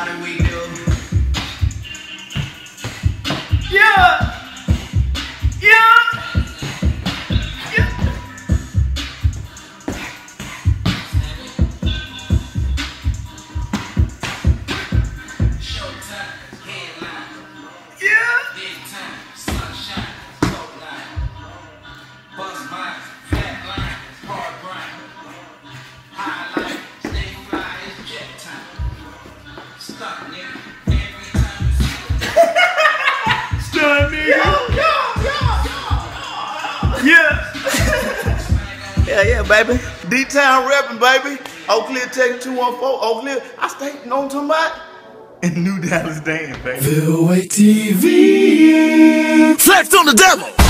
how do we do? Yeah! Yeah! Yeah, baby. D-Town reppin', baby. Oak Cliff Tech 214. Oak Cliff. I stay, you know what I'm talking about? In New Dallas, damn, baby. Phill TV. Flex on the devil.